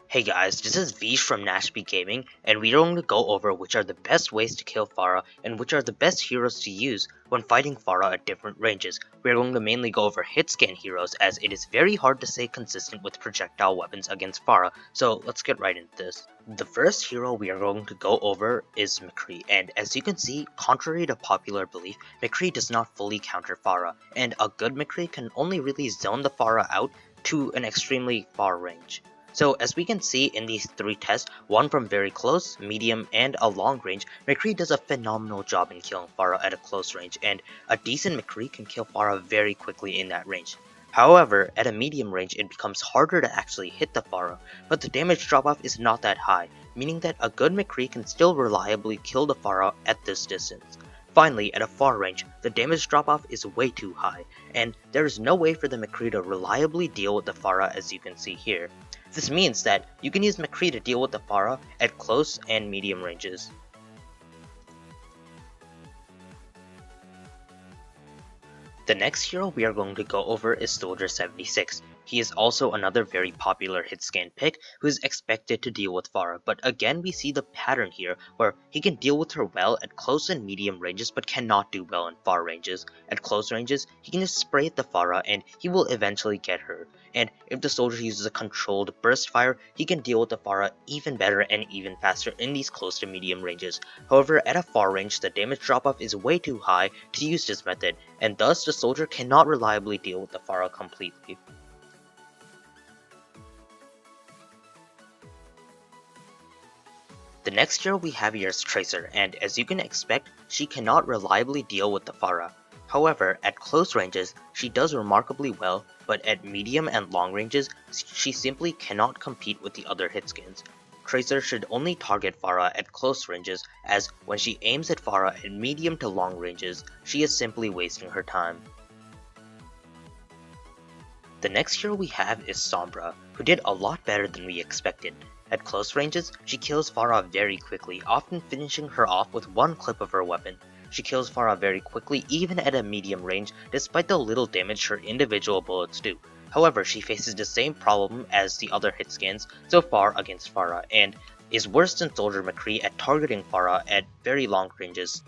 Hey guys, this is Vish from NashbyGaming, and we're going to go over which are the best ways to kill Pharah and which are the best heroes to use when fighting Pharah at different ranges. We're going to mainly go over hit scan heroes, as it is very hard to stay consistent with projectile weapons against Pharah, so let's get right into this. The first hero we are going to go over is McCree, and as you can see, contrary to popular belief, McCree does not fully counter Pharah, and a good McCree can only really zone the Pharah out to an extremely far range. So as we can see in these three tests, one from very close, medium, and a long range, McCree does a phenomenal job in killing Pharah at a close range, and a decent McCree can kill Pharah very quickly in that range. However, at a medium range it becomes harder to actually hit the Pharah, but the damage drop-off is not that high, meaning that a good McCree can still reliably kill the Pharah at this distance. Finally, at a far range, the damage drop-off is way too high, and there is no way for the McCree to reliably deal with the Pharah, as you can see here. This means that you can use McCree to deal with the Pharah at close and medium ranges. The next hero we are going to go over is Soldier 76. He is also another very popular hit scan pick who is expected to deal with Pharah, but again we see the pattern here where he can deal with her well at close and medium ranges but cannot do well in far ranges. At close ranges, he can just spray at the Pharah and he will eventually get her, and if the soldier uses a controlled burst fire, he can deal with the Pharah even better and even faster in these close to medium ranges. However, at a far range, the damage drop-off is way too high to use this method, and thus the soldier cannot reliably deal with the Pharah completely. The next hero we have here is Tracer, and as you can expect, she cannot reliably deal with the Pharah. However, at close ranges, she does remarkably well, but at medium and long ranges, she simply cannot compete with the other hit scans. Tracer should only target Pharah at close ranges, as when she aims at Pharah at medium to long ranges, she is simply wasting her time. The next hero we have is Sombra, who did a lot better than we expected. At close ranges, she kills Pharah very quickly, often finishing her off with one clip of her weapon. She kills Pharah very quickly even at a medium range, despite the little damage her individual bullets do. However, she faces the same problem as the other hit scans so far against Pharah, and is worse than Soldier McCree at targeting Pharah at very long ranges.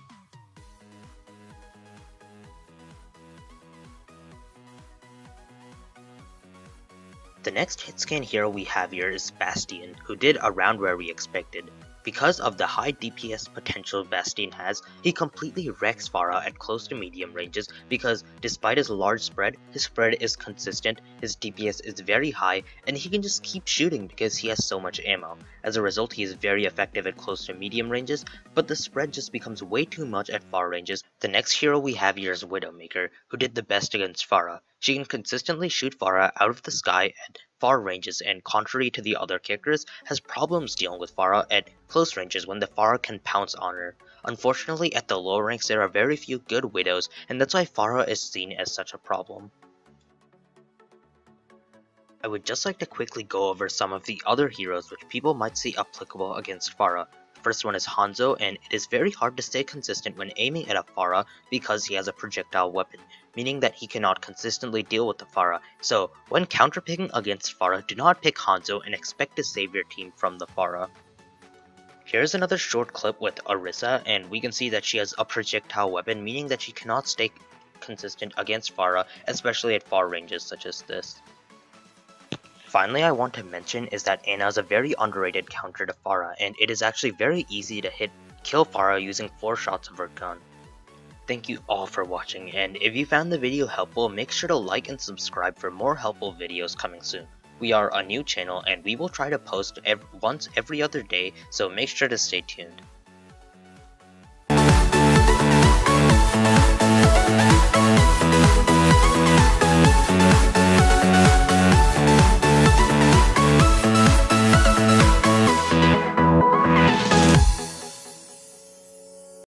The next hit scan hero we have here is Bastion, who did around where we expected. Because of the high DPS potential Bastion has, he completely wrecks Pharah at close to medium ranges because despite his large spread, his spread is consistent, his DPS is very high, and he can just keep shooting because he has so much ammo. As a result, he is very effective at close to medium ranges, but the spread just becomes way too much at far ranges. The next hero we have here is Widowmaker, who did the best against Pharah. She can consistently shoot Pharah out of the sky at far ranges, and contrary to the other characters, has problems dealing with Pharah at close ranges when the Pharah can pounce on her. Unfortunately, at the lower ranks there are very few good Widows, and that's why Pharah is seen as such a problem. I would just like to quickly go over some of the other heroes which people might see applicable against Pharah. First one is Hanzo, and it is very hard to stay consistent when aiming at a Pharah because he has a projectile weapon, meaning that he cannot consistently deal with the Pharah. So when counterpicking against Pharah, do not pick Hanzo and expect to save your team from the Pharah. Here's another short clip with Orisa, and we can see that she has a projectile weapon, meaning that she cannot stay consistent against Pharah, especially at far ranges such as this. Finally, I want to mention is that Ana is a very underrated counter to Pharah, and it is actually very easy to kill Pharah using 4 shots of her gun. Thank you all for watching, and if you found the video helpful, make sure to like and subscribe for more helpful videos coming soon. We are a new channel and we will try to post once every other day, so make sure to stay tuned.